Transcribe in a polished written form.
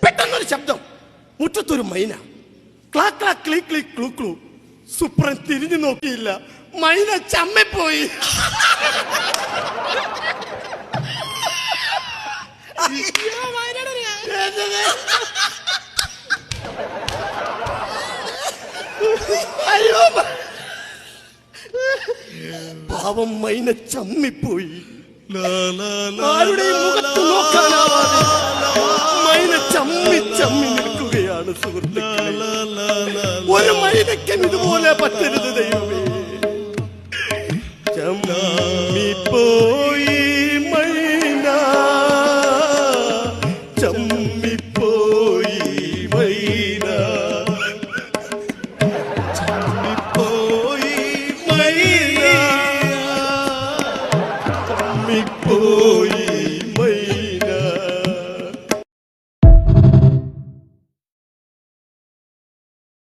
പെട്ടെന്നൊരു ശബ്ദം, മുറ്റത്തൊരു മൈന. ക്ലാ ക്ലാ ക്ലീ ക്ലീ ക്ലൂ ക്ലൂ. സുപ്രൻ തിരിഞ്ഞു നോക്കിയില്ല, മൈന ചമ്മിപ്പോയി. അയ്യോ, പാവം മൈന ചമ്മിപ്പോയി. ആരുടെയും മുഖത്ത് നോക്കാനാവാതെ മൈന ചമ്മി ചമ്മി നിൽക്കുകയാണ് സുഹൃത്തുക്കളെ. ഒരു മൈനയ്ക്കും ഇതുപോലെ പറ്റരുത്.